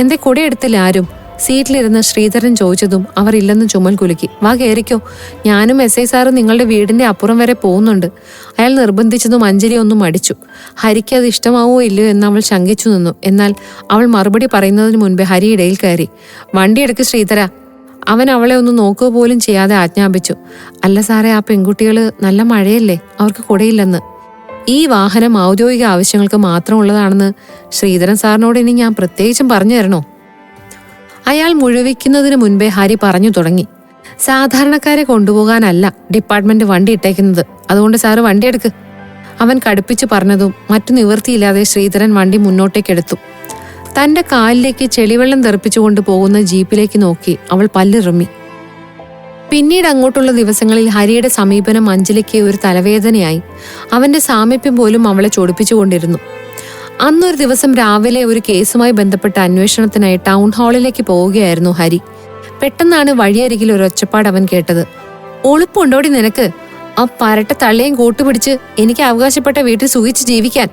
എന്റെ കുടയെടുത്തില്ല ആരും? സീറ്റിലിരുന്ന് ശ്രീധരൻ ചോദിച്ചതും അവർ ഇല്ലെന്ന് ചുമൽ കുലുക്കി. വാ കയറിക്കോ, ഞാനും SI സാറും നിങ്ങളുടെ വീടിന്റെ അപ്പുറം വരെ പോകുന്നുണ്ട്. അയാൾ നിർബന്ധിച്ചതും അഞ്ജലി ഒന്നും മടിച്ചു. ഹരിക്ക് അത് ഇഷ്ടമാവോ ഇല്ലയോ എന്ന് അവൾ ശങ്കിച്ചു നിന്നു. എന്നാൽ അവൾ മറുപടി പറയുന്നതിന് മുൻപേ ഹരി ഇടയിൽ കയറി. വണ്ടി എടുക്ക് ശ്രീധര. അവൻ അവളെ ഒന്ന് നോക്കുക പോലും ചെയ്യാതെ ആജ്ഞാപിച്ചു. അല്ല സാറേ, ആ പെൺകുട്ടികള് നല്ല മഴയല്ലേ, അവർക്ക് കുടയില്ലെന്ന്. ഈ വാഹനം ഔദ്യോഗിക ആവശ്യങ്ങൾക്ക് മാത്രമുള്ളതാണെന്ന് ശ്രീധരൻ സാറിനോട് ഇനി ഞാൻ പ്രത്യേകിച്ചും പറഞ്ഞു തരണോ? അയാൾ മുഴുവിക്കുന്നതിന് മുൻപേ ഹരി പറഞ്ഞു തുടങ്ങി. സാധാരണക്കാരെ കൊണ്ടുപോകാനല്ല ഡിപ്പാർട്ട്മെന്റ് വണ്ടി ഇട്ടേക്കുന്നത്, അതുകൊണ്ട് സാറ് വണ്ടി എടുക്ക്. അവൻ കടുപ്പിച്ചു പറഞ്ഞതും മറ്റു നിവൃത്തിയില്ലാതെ ശ്രീധരൻ വണ്ടി മുന്നോട്ടേക്കെടുത്തു. തന്റെ കാലിലേക്ക് ചെളിവെള്ളം തെറിപ്പിച്ചുകൊണ്ട് പോകുന്ന ജീപ്പിലേക്ക് നോക്കി അവൾ പല്ലിറുമ്മി. പിന്നീട് അങ്ങോട്ടുള്ള ദിവസങ്ങളിൽ ഹരിയുടെ സമീപനം അഞ്ജലിക്ക് ഒരു തലവേദനയായി. അവന്റെ സാമീപ്യം പോലും അവളെ ചൊടിപ്പിച്ചുകൊണ്ടിരുന്നു. അന്നൊരു ദിവസം രാവിലെ ഒരു കേസുമായി ബന്ധപ്പെട്ട അന്വേഷണത്തിനായി ടൗൺ ഹാളിലേക്ക് പോവുകയായിരുന്നു ഹരി. പെട്ടെന്നാണ് വഴിയരികിൽ ഒരു ഒച്ചപ്പാട് അവൻ കേട്ടത്. ഒളിപ്പുണ്ടോടി നിനക്ക്? ആ പരട്ട തള്ളിയും കൂട്ടുപിടിച്ച് എനിക്ക് അവകാശപ്പെട്ട വീട്ടിൽ സുഖിച്ച് ജീവിക്കാൻ.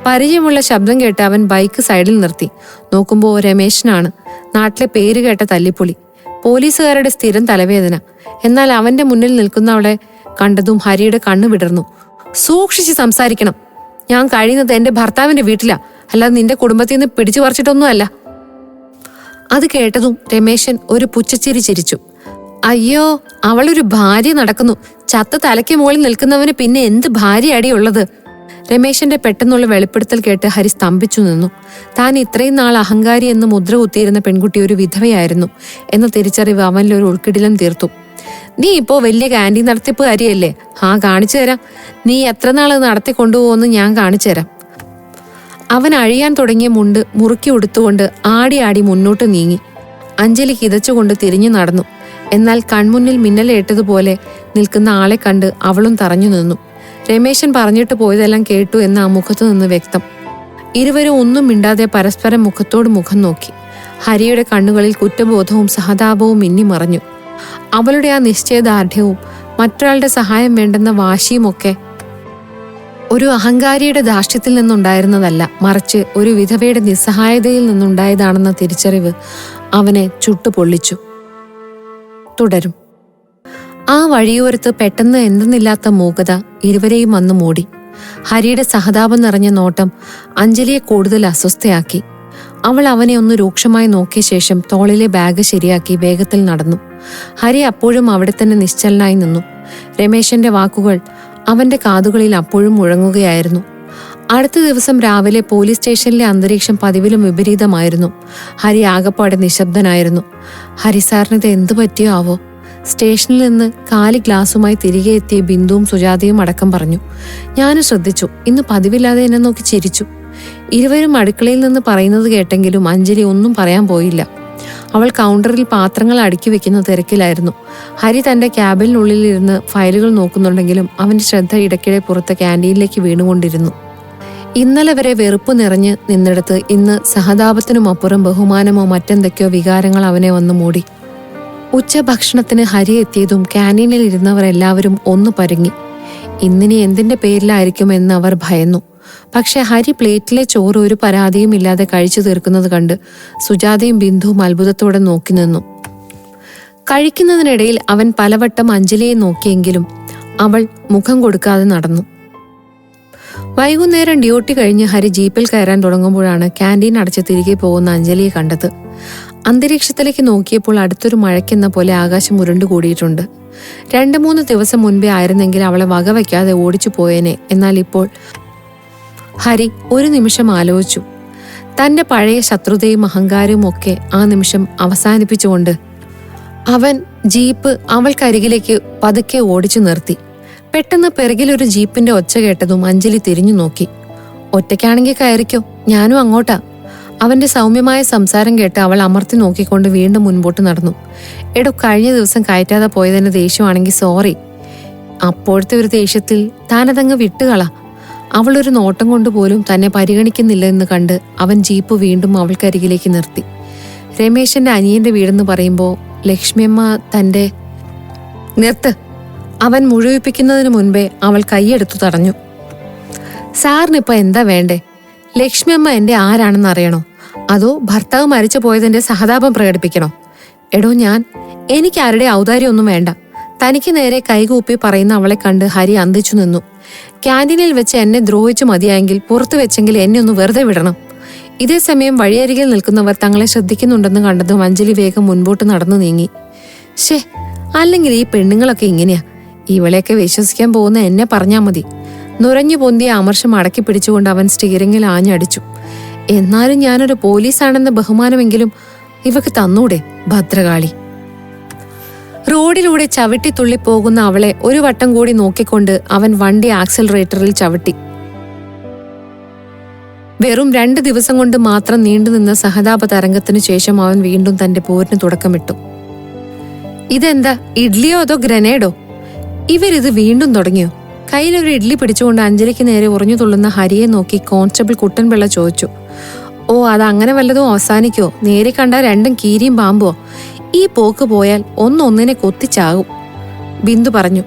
പരിചയമുള്ള ശബ്ദം കേട്ട് അവൻ ബൈക്ക് സൈഡിൽ നിർത്തി. നോക്കുമ്പോൾ രമേശനാണ്, നാട്ടിലെ പേര് കേട്ട തല്ലിപ്പൊളി, പോലീസുകാരുടെ സ്ഥിരം തലവേദന. എന്നാൽ അവന്റെ മുന്നിൽ നിൽക്കുന്നവളെ കണ്ടതും ഹരിയുടെ കണ്ണു വിടർന്നു. സൂക്ഷിച്ച് സംസാരിക്കണം. ഞാൻ കഴിയുന്നത് എന്റെ ഭർത്താവിന്റെ വീട്ടിലാ, അല്ലാതെ നിന്റെ കുടുംബത്തിൽ നിന്ന് പിടിച്ചു പറിച്ചിട്ടൊന്നുമല്ല. അത് കേട്ടതും രമേശൻ ഒരു പുച്ഛച്ചിരി ചിരിച്ചു. അയ്യോ, അവളൊരു ഭാര്യ നടക്കുന്നു. ചത്ത തലയ്ക്ക് മുകളിൽ നിൽക്കുന്നവന് പിന്നെ എന്ത് ഭാര്യയടിയുള്ളത്? രമേശന്റെ പെട്ടെന്നുള്ള വെളിപ്പെടുത്തൽ കേട്ട് ഹരി സ്തംഭിച്ചു നിന്നു. താൻ ഇത്രയും നാൾ അഹങ്കാരി എന്ന് മുദ്ര കുത്തിയിരുന്ന പെൺകുട്ടി ഒരു വിധവയായിരുന്നു എന്ന തിരിച്ചറിവ് അവനിലൊരു ഉൾക്കിടിലം തീർത്തു. നീ ഇപ്പോ വലിയ കാന്റീൻ നടത്തിപ്പുകാരിയല്ലേ? കാണിച്ചു തരാം. നീ എത്ര നാൾ നടത്തിക്കൊണ്ടുപോകുമെന്ന് ഞാൻ കാണിച്ചു തരാം. അവൻ അഴിയാൻ തുടങ്ങിയ മുണ്ട് മുറുക്കി ഉടുത്തുകൊണ്ട് ആടി ആടി മുന്നോട്ട് നീങ്ങി. അഞ്ജലി കിതച്ചുകൊണ്ട് തിരിഞ്ഞു നടന്നു. എന്നാൽ കൺമുന്നിൽ മിന്നലേറ്റതുപോലെ നിൽക്കുന്ന ആളെ കണ്ട് അവളും തറഞ്ഞു നിന്നു. രമേശൻ പറഞ്ഞിട്ട് പോയതെല്ലാം കേട്ടു എന്ന് ആ മുഖത്തു നിന്ന് വ്യക്തം. ഇരുവരും ഒന്നും മിണ്ടാതെ പരസ്പരം മുഖത്തോട് മുഖം നോക്കി. ഹരിയുടെ കണ്ണുകളിൽ കുറ്റബോധവും സഹതാപവും മിന്നിമറഞ്ഞു. അവളുടെ ആ നിശ്ചയദാർഢ്യവും മറ്റൊരാളുടെ സഹായം വേണ്ടെന്ന വാശിയുമൊക്കെ ഒരു അഹങ്കാരിയുടെ ധാർഷ്ട്യത്തിൽ നിന്നുണ്ടായിരുന്നതല്ല, മറിച്ച് ഒരു വിധവയുടെ നിസ്സഹായതയിൽ നിന്നുണ്ടായതാണെന്ന തിരിച്ചറിവ് അവനെ ചുട്ടുപൊള്ളിച്ചു. തുടരും. ആ വഴിയോരത്ത് പെട്ടെന്ന് എന്തെന്നില്ലാത്ത മൂകത ഇരുവരെയും വന്നു മൂടി. ഹരിയുടെ സഹതാപം നിറഞ്ഞ നോട്ടം അഞ്ജലിയെ കൂടുതൽ അസ്വസ്ഥയാക്കി. അവൾ അവനെ ഒന്ന് രൂക്ഷമായി നോക്കിയ ശേഷം തോളിലെ ബാഗ് ശരിയാക്കി വേഗത്തിൽ നടന്നു. ഹരി അപ്പോഴും അവിടെ തന്നെ നിശ്ചലനായി നിന്നു. രമേശന്റെ വാക്കുകൾ അവന്റെ കാതുകളിൽ അപ്പോഴും മുഴങ്ങുകയായിരുന്നു. അടുത്ത ദിവസം രാവിലെ പോലീസ് സ്റ്റേഷനിലെ അന്തരീക്ഷം പതിവിലും വിപരീതമായിരുന്നു. ഹരി ആകപ്പാടെ നിശബ്ദനായിരുന്നു. ഹരിസാറിനിത് എന്തു പറ്റിയോ ആവോ? സ്റ്റേഷനിൽ നിന്ന് കാലി ഗ്ലാസുമായി തിരികെ എത്തിയ ബിന്ദുവും സുജാതയും അടക്കം പറഞ്ഞു. ഞാനും ശ്രദ്ധിച്ചു. ഇന്ന് പതിവില്ലാതെ എന്നെ നോക്കി ചിരിച്ചു. ഇരുവരും അടുക്കളയിൽ നിന്ന് പറയുന്നത് കേട്ടെങ്കിലും അഞ്ജലി ഒന്നും പറയാൻ പോയില്ല. അവൾ കൗണ്ടറിൽ പാത്രങ്ങൾ അടുക്കി വെക്കുന്ന തിരക്കിലായിരുന്നു. ഹരി തന്റെ ക്യാബിനുള്ളിലിരുന്ന് ഫയലുകൾ നോക്കുന്നുണ്ടെങ്കിലും അവന്റെ ശ്രദ്ധ ഇടയ്ക്കിടെ പുറത്ത് ക്യാൻറ്റീനിലേക്ക് വീണുകൊണ്ടിരുന്നു. ഇന്നലെ വരെ വെറുപ്പ് നിറഞ്ഞ് നിന്നിടത്ത് ഇന്ന് സഹതാപത്തിനുമപ്പുറം ബഹുമാനമോ മറ്റെന്തൊക്കെയോ വികാരങ്ങൾ അവനെ വന്നു മൂടി. ഉച്ചഭക്ഷണത്തിന് ഹരി എത്തിയതും ക്യാൻറ്റീനിൽ ഇരുന്നവരെല്ലാവരും ഒന്ന് പരുങ്ങി. ഇന്നിനി എന്തിന്റെ പേരിലായിരിക്കും എന്ന് അവർ ഭയന്നു. പക്ഷെ ഹരി പ്ലേറ്റിലെ ചോറ് ഒരു പരാതിയും ഇല്ലാതെ കഴിച്ചു തീർക്കുന്നത് കണ്ട് സുജാതയും ബിന്ദുവും അത്ഭുതത്തോടെ നോക്കി നിന്നു. കഴിക്കുന്നതിനിടയിൽ അവൻ പലവട്ടം അഞ്ജലിയെ നോക്കിയെങ്കിലും അവൾ മുഖം കൊടുക്കാതെ നടന്നു. വൈകുന്നേരം ഡ്യൂട്ടി കഴിഞ്ഞ് ഹരി ജീപ്പിൽ കയറാൻ തുടങ്ങുമ്പോഴാണ് ക്യാൻറ്റീൻ അടച്ച് തിരികെ പോകുന്ന അഞ്ജലിയെ കണ്ടത്. അന്തരീക്ഷത്തിലേക്ക് നോക്കിയപ്പോൾ അടുത്തൊരു മഴയ്ക്കെന്ന പോലെ ആകാശം ഉരുണ്ടുകൂടിയിട്ടുണ്ട്. 2-3 ദിവസം മുൻപേ ആയിരുന്നെങ്കിൽ അവളെ വകവയ്ക്കാതെ ഓടിച്ചു പോയേനെ. എന്നാൽ ഇപ്പോൾ ഹരി ഒരു നിമിഷം ആലോചിച്ചു. തന്റെ പഴയ ശത്രുതയും അഹങ്കാരവും ഒക്കെ ആ നിമിഷം അവസാനിപ്പിച്ചുകൊണ്ട് അവൻ ജീപ്പ് അവൾക്കരികിലേക്ക് പതുക്കെ ഓടിച്ചു നിർത്തി. പെട്ടെന്ന് പിറകിലൊരു ജീപ്പിന്റെ ഒച്ച കേട്ടതും അഞ്ജലി തിരിഞ്ഞു നോക്കി. ഒറ്റയ്ക്കാണെങ്കിൽ കയറിക്കോ, ഞാനും അങ്ങോട്ടാ. അവന്റെ സൗമ്യമായ സംസാരം കേട്ട് അവൾ അമർത്തി നോക്കിക്കൊണ്ട് വീണ്ടും മുൻപോട്ട് നടന്നു. എടോ, കഴിഞ്ഞ ദിവസം കയറ്റാതെ പോയതിന് ദേഷ്യമാണെങ്കിൽ സോറി. അപ്പോഴത്തെ ഒരു ദേഷ്യത്തിൽ താനതങ്ങ് വിട്ടുകള. അവളൊരു നോട്ടം കൊണ്ടുപോലും തന്നെ പരിഗണിക്കുന്നില്ല എന്ന് കണ്ട് അവൻ ജീപ്പ് വീണ്ടും അവൾക്കരികിലേക്ക് നിർത്തി. രമേശന്റെ അനിയന്റെ വീടെന്ന് പറയുമ്പോൾ ലക്ഷ്മിയമ്മ തന്റെ നിർത്ത്. അവൻ മുഴുവിപ്പിക്കുന്നതിന് മുൻപേ അവൾ കൈയെടുത്തു തടഞ്ഞു. സാറിനിപ്പോ എന്താ വേണ്ടേ? ലക്ഷ്മിയമ്മ എന്റെ ആരാണെന്ന് അറിയണോ? അതോ ഭർത്താവ് മരിച്ചു പോയതിന്റെ സഹതാപം പ്രകടിപ്പിക്കണോ? എടോ, എനിക്ക് ആരുടെ ഔദാര്യമൊന്നും വേണ്ട. തനിക്ക് നേരെ കൈകൂപ്പി പറയുന്ന അവളെ കണ്ട് ഹരി അന്തിച്ചു നിന്നു. ക്യാൻറ്റീനിൽ വെച്ച് എന്നെ ദ്രോഹിച്ചു മതിയായെങ്കിൽ പുറത്തു വെച്ചെങ്കിൽ എന്നെ ഒന്ന് വെറുതെ വിടണം. ഇതേസമയം വഴിയരികിൽ നിൽക്കുന്നവർ തങ്ങളെ ശ്രദ്ധിക്കുന്നുണ്ടെന്ന് കണ്ടതും അഞ്ജലി വേഗം മുൻപോട്ട് നടന്നു നീങ്ങി. ഷേ, അല്ലെങ്കിൽ ഈ പെണ്ണുങ്ങളൊക്കെ ഇങ്ങനെയാ. ഇവളെയൊക്കെ വിശ്വസിക്കാൻ പോകുന്ന എന്നെ പറഞ്ഞാൽ മതി. നുരഞ്ഞു പൊന്തിയ അമർഷം അടക്കി പിടിച്ചുകൊണ്ട് അവൻ സ്റ്റീറിംഗിൽ ആഞ്ഞടിച്ചു. എന്നാലും ഞാനൊരു പോലീസാണെന്ന ബഹുമാനമെങ്കിലും ഇവക്ക് തന്നൂടെ ഭദ്രകാളി. റോഡിലൂടെ ചവിട്ടി തുള്ളിപ്പോകുന്ന അവളെ ഒരു വട്ടം കൂടി നോക്കിക്കൊണ്ട് അവൻ വണ്ടി ആക്സിലറേറ്ററിൽ ചവിട്ടി. വെറും 2 ദിവസം കൊണ്ട് മാത്രം നീണ്ടുനിന്ന സഹതാപ തരംഗത്തിനു ശേഷം അവൻ വീണ്ടും തന്റെ പോരിന് തുടക്കമിട്ടു. ഇതെന്താ, ഇഡ്ലിയോ അതോ ഗ്രനേഡോ? ഇവരിത് വീണ്ടും തുടങ്ങിയോ? കയ്യിലൊരു ഇഡ്ലി പിടിച്ചുകൊണ്ട് അഞ്ജലിക്ക് നേരെ ഉറഞ്ഞു തുള്ളുന്ന ഹരിയെ നോക്കി കോൺസ്റ്റബിൾ കുട്ടൻപിള്ള ചോദിച്ചു. ഓ, അതങ്ങനെ വല്ലതും അവസാനിക്കോ? നേരെ കണ്ട രണ്ടും കീരിയും പാമ്പോ? ഈ പോക്ക് പോയാൽ ഒന്നൊന്നിനെ കൊത്തിച്ചാകും, ബിന്ദു പറഞ്ഞു.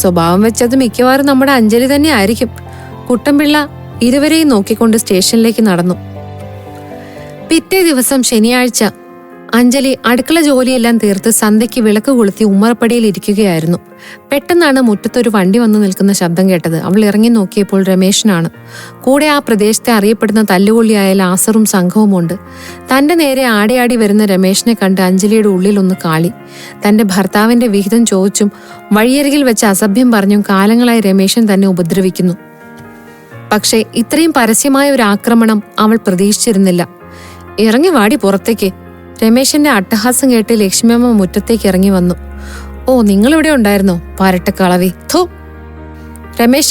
സ്വഭാവം വെച്ചത് മിക്കവാറും നമ്മുടെ അഞ്ജലി തന്നെ ആയിരിക്കും. കുട്ടൻപിള്ള ഇരുവരെയും നോക്കിക്കൊണ്ട് സ്റ്റേഷനിലേക്ക് നടന്നു. പിറ്റേ ദിവസം ശനിയാഴ്ച അഞ്ജലി അടുക്കള ജോലിയെല്ലാം തീർത്ത് സന്ധ്യയ്ക്ക് വിളക്ക് കൊളുത്തി ഉമ്മറപ്പടിയിൽ ഇരിക്കുകയായിരുന്നു. പെട്ടെന്നാണ് മുറ്റത്തൊരു വണ്ടി വന്നു നിൽക്കുന്ന ശബ്ദം കേട്ടത്. അവൾ ഇറങ്ങി നോക്കിയപ്പോൾ രമേശനാണ്. കൂടെ ആ പ്രദേശത്തെ അറിയപ്പെടുന്ന തല്ലുകൊള്ളിയായ ലാസറും സംഘവുമുണ്ട്. തന്റെ നേരെ ആടിയാടി വരുന്ന രമേശനെ കണ്ട് അഞ്ജലിയുടെ ഉള്ളിലൊന്ന് കാളി. തന്റെ ഭർത്താവിന്റെ വിഹിതം ചോദിച്ചും വഴിയരികിൽ വെച്ച് അസഭ്യം പറഞ്ഞും കാലങ്ങളായി രമേശൻ തന്നെ ഉപദ്രവിക്കുന്നു. പക്ഷേ ഇത്രയും പരസ്യമായ ഒരു ആക്രമണം അവൾ പ്രതീക്ഷിച്ചിരുന്നില്ല. ഇറങ്ങി വാടി പുറത്തേക്ക്. രമേശന്റെ അട്ടഹാസം കേട്ട് ലക്ഷ്മിയമ്മ മുറ്റത്തേക്ക് ഇറങ്ങി വന്നു. ഓ, നിങ്ങളിവിടെ ഉണ്ടായിരുന്നോ പരട്ടക്കളവി? ഥോ! രമേശ,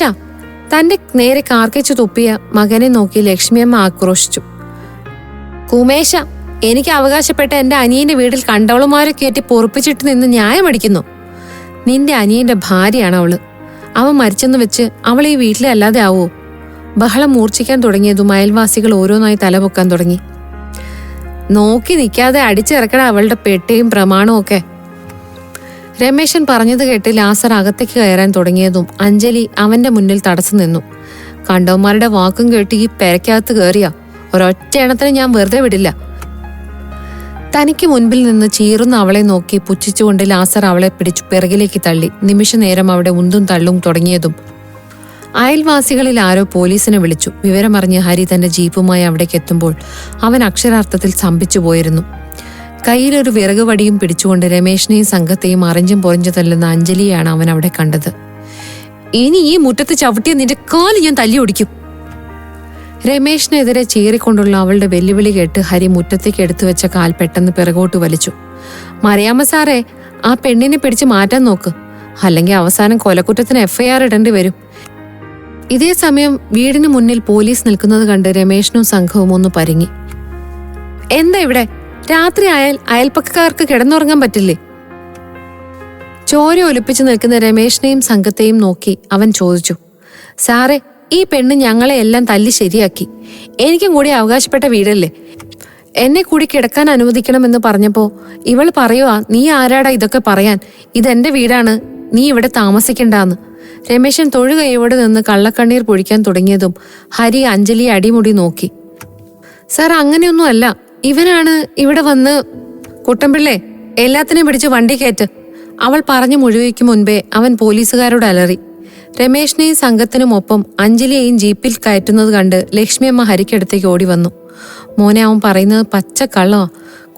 തന്റെ നേരെ കാർക്കിച്ചു തുപ്പിയ മകനെ നോക്കി ലക്ഷ്മിയമ്മ ആക്രോശിച്ചു. കുമേശ, എനിക്ക് അവകാശപ്പെട്ട എന്റെ അനിയന്റെ വീട്ടിൽ കണ്ടവളുമാരെ കയറ്റി പൊറുപ്പിച്ചിട്ട് നിന്ന് ന്യായമടിക്കുന്നു. നിന്റെ അനിയന്റെ ഭാര്യയാണ് അവള്. അവൻ മരിച്ചെന്ന് വെച്ച് അവൾ ഈ വീട്ടിലെ അല്ലാതെ ആവോ? ബഹളം മൂർച്ഛിക്കാൻ തുടങ്ങിയതും അയൽവാസികൾ ഓരോന്നായി തലപൊക്കാൻ തുടങ്ങി. നോക്കി നിൽക്കാതെ അടിച്ചിറക്കട അവളുടെ പെട്ടിയും പ്രമാണവും ഒക്കെ. രമേശൻ പറഞ്ഞത് കേട്ട് ലാസർ അകത്തേക്ക് കയറാൻ തുടങ്ങിയതും അഞ്ജലി അവന്റെ മുന്നിൽ തടസ്സം നിന്നു. കണ്ടവന്മാരുടെ വാക്കും കേട്ട് ഈ പെരക്കകത്ത് കയറിയ ഒരൊറ്റ എണ്ണത്തിന് ഞാൻ വെറുതെ വിടില്ല. തനിക്ക് മുൻപിൽ നിന്ന് ചീറുന്ന അവളെ നോക്കി പുച്ഛിച്ചുകൊണ്ട് ലാസർ അവളെ പിടിച്ചു പിറകിലേക്ക് തള്ളി. നിമിഷനേരം അവിടെ ഉന്തും തള്ളും തുടങ്ങിയതും അയൽവാസികളിൽ ആരോ പോലീസിനെ വിളിച്ചു. വിവരമറിഞ്ഞ് ഹരി തന്റെ ജീപ്പുമായി അവിടേക്ക് എത്തുമ്പോൾ അവൻ അക്ഷരാർത്ഥത്തിൽ സ്തംഭിച്ചു പോയിരുന്നു. കയ്യിലൊരു വിറക് വടിയും പിടിച്ചുകൊണ്ട് രമേശിനെയും സംഘത്തെയും അറിഞ്ഞും പൊറിഞ്ഞു തല്ലുന്ന അഞ്ജലിയാണ് അവൻ അവിടെ കണ്ടത്. ഇനി ഈ മുറ്റത്ത് ചവിട്ടിയ നിന്റെ കാല് ഞാൻ തല്ലി ഒടിക്കും. രമേശിനെതിരെ ചീറിക്കൊണ്ടുള്ള അവളുടെ വെല്ലുവിളി കേട്ട് ഹരി മുറ്റത്തേക്ക് എടുത്തു വെച്ച കാൽ പെട്ടെന്ന് പിറകോട്ട് വലിച്ചു. മറിയാമ്മ സാറേ, ആ പെണ്ണിനെ പിടിച്ച് മാറ്റാൻ നോക്ക്, അല്ലെങ്കിൽ അവസാനം കൊലക്കുറ്റത്തിന് FIR ഇടേണ്ടി വരും. ഇതേ സമയം വീടിന് മുന്നിൽ പോലീസ് നിൽക്കുന്നത് കണ്ട് രമേശനും സംഘവും ഒന്ന് പരുങ്ങി. എന്താ ഇവിടെ? രാത്രി ആയാൽ അയൽപ്പക്കക്കാർക്ക് കിടന്നുറങ്ങാൻ പറ്റില്ലേ? ചോര ഒലിപ്പിച്ചു നിൽക്കുന്ന രമേശിനെയും സംഘത്തെയും നോക്കി അവൻ ചോദിച്ചു. സാറേ, ഈ പെണ്ണ് ഞങ്ങളെ എല്ലാം തല്ലി ശരിയാക്കി. എനിക്കും കൂടി അവകാശപ്പെട്ട വീടല്ലേ. എന്നെ കൂടി കിടക്കാൻ അനുവദിക്കണമെന്ന് പറഞ്ഞപ്പോ ഇവൾ പറയുവാ, നീ ആരാടാ ഇതൊക്കെ പറയാൻ? ഇതെന്റെ വീടാണ്, നീ ഇവിടെ താമസിക്കണ്ടാന്ന്. രമേശൻ തൊഴുകൈയോടെ നിന്ന് കള്ളക്കണ്ണീർ പൊഴിക്കാൻ തുടങ്ങിയതും ഹരി അഞ്ജലിയെ അടിമുടി നോക്കി. സാർ, അങ്ങനെയൊന്നും അല്ല, ഇവനാണ് ഇവിടെ വന്ന്. കുട്ടൻപിള്ളേ, എല്ലാത്തിനെയും പിടിച്ച് വണ്ടി കയറ്റ്. അവൾ പറഞ്ഞു മുഴുവയ്ക്കും മുൻപേ അവൻ പോലീസുകാരോട് അലറി. രമേശിനെയും സംഘത്തിനുമൊപ്പം അഞ്ജലിയെയും ജീപ്പിൽ കയറ്റുന്നത് കണ്ട് ലക്ഷ്മിയമ്മ ഹരിക്കടുത്തേക്ക് ഓടി വന്നു. മോനെ, അവൻ പറയുന്നത് പച്ച കള്ളവാ.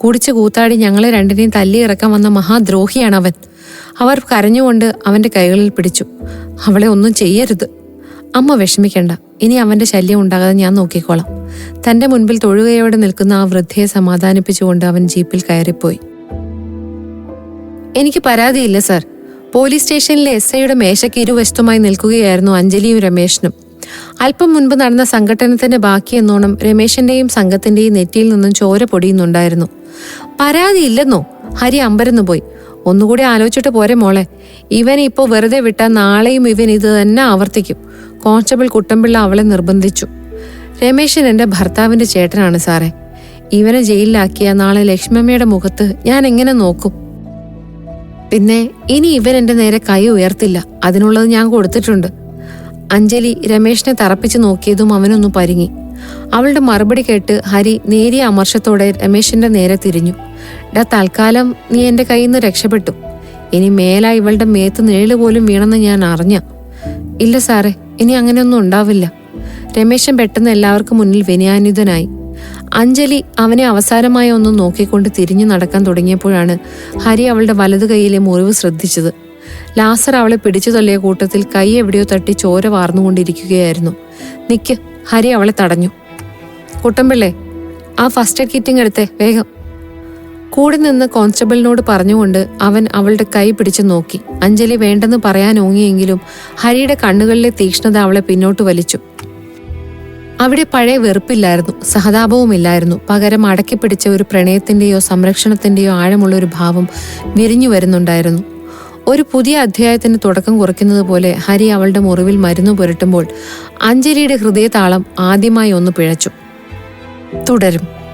കുടിച്ച് കൂത്താടി ഞങ്ങളെ രണ്ടിനെയും തല്ലി ഇറക്കാൻ വന്ന മഹാദ്രോഹിയാണ് അവൻ. അവർ കരഞ്ഞുകൊണ്ട് അവന്റെ കൈകളിൽ പിടിച്ചു. അവളെ ഒന്നും ചെയ്യരുത്. അമ്മ വിഷമിക്കണ്ട, ഇനി അവന്റെ ശല്യം ഉണ്ടാകാതെ ഞാൻ നോക്കിക്കോളാം. തന്റെ മുൻപിൽ തൊഴുകയോടെ നിൽക്കുന്ന ആ വൃദ്ധയെ സമാധാനിപ്പിച്ചുകൊണ്ട് അവൻ ജീപ്പിൽ കയറിപ്പോയി. എനിക്ക് പരാതിയില്ല സാർ. പോലീസ് സ്റ്റേഷനിലെ SIയുടെ മേശയ്ക്ക് ഇരുവശത്തുമായി നിൽക്കുകയായിരുന്നു അഞ്ജലിയും രമേശനും. അല്പം മുൻപ് നടന്ന സംഘട്ടനത്തിന്റെ ബാക്കിയെന്നോണം രമേശന്റെയും സംഘത്തിന്റെയും നെറ്റിയിൽ നിന്നും ചോര പൊടിയുന്നുണ്ടായിരുന്നു. പരാതിയില്ലെന്നോ? ഹരി അമ്പരന്നു പോയി. ഒന്നുകൂടി ആലോചിച്ചിട്ട് പോരെ മോളെ. ഇവൻ ഇപ്പോ വെറുതെ വിട്ടാൽ നാളെയും ഇവൻ ഇത് തന്നെ ആവർത്തിക്കും. കോൺസ്റ്റബിൾ കുട്ടൻപിള്ള അവളെ നിർബന്ധിച്ചു. രമേശൻ എന്റെ ഭർത്താവിന്റെ ചേട്ടനാണ് സാറേ. ഇവനെ ജയിലിലാക്കിയ നാളെ ലക്ഷ്മമ്മയുടെ മുഖത്ത് ഞാൻ എങ്ങനെ നോക്കും? പിന്നെ ഇനി ഇവൻ എന്റെ നേരെ കൈ ഉയർത്തില്ല. അതിനുള്ളത് ഞാൻ കൊടുത്തിട്ടുണ്ട്. അഞ്ജലി രമേശിനെ തറപ്പിച്ചു നോക്കിയതും അവനൊന്നു പരുങ്ങി. അവളുടെ മറുപടി കേട്ട് ഹരി നേരിയ അമർഷത്തോടെ രമേശിന്റെ നേരെ തിരിഞ്ഞു. തൽക്കാലം നീ എന്റെ കയ്യിൽ നിന്ന് രക്ഷപ്പെട്ടു. ഇനി മേല ഇവളുടെ മേത്ത് നിഴല് പോലും വീണെന്ന് ഞാൻ അറിഞ്ഞ. ഇല്ല സാറേ, ഇനി അങ്ങനെയൊന്നും ഉണ്ടാവില്ല. രമേശൻ പെട്ടെന്ന് എല്ലാവർക്കും മുന്നിൽ വിനയാന്വിതനായി. അഞ്ജലി അവനെ അവസാനമായി ഒന്ന് നോക്കിക്കൊണ്ട് തിരിഞ്ഞു നടക്കാൻ തുടങ്ങിയപ്പോഴാണ് ഹരി അവളുടെ വലതു കൈയിലെ മുറിവ് ശ്രദ്ധിച്ചത്. ലാസർ അവളെ പിടിച്ചു തള്ളിയ കൂട്ടത്തിൽ കൈ എവിടെയോ തട്ടി ചോര വാർന്നുകൊണ്ടിരിക്കുകയായിരുന്നു. നിക്ക്, ഹരി അവളെ തടഞ്ഞു. കുട്ടൻപിള്ളേ, ആ ഫസ്റ്റ് എയ്ഡ് കിറ്റിങ് എടുത്തേ വേഗം. കൂടെ നിന്ന് കോൺസ്റ്റബിളിനോട് പറഞ്ഞുകൊണ്ട് അവൻ അവളുടെ കൈ പിടിച്ചു നോക്കി. അഞ്ജലി വേണ്ടെന്ന് പറയാൻ ഓങ്ങിയെങ്കിലും ഹരിയുടെ കണ്ണുകളിലെ തീക്ഷ്ണത അവളെ പിന്നോട്ട് വലിച്ചു. അവിടെ പഴയ വെറുപ്പില്ലായിരുന്നു, സഹതാപവുമില്ലായിരുന്നു. പകരം അടക്കിപ്പിടിച്ച ഒരു പ്രണയത്തിന്റെയോ സംരക്ഷണത്തിന്റെയോ ആഴമുള്ള ഒരു ഭാവം വിരിഞ്ഞു വരുന്നുണ്ടായിരുന്നു. ഒരു പുതിയ അധ്യായത്തിന് തുടക്കം കുറിക്കുന്നത് പോലെ ഹരി അവളുടെ മുറിവിൽ മരുന്നു പുരട്ടുമ്പോൾ അഞ്ജലിയുടെ ഹൃദയതാളം ആദ്യമായി ഒന്ന് പിഴച്ചു. തുടരും.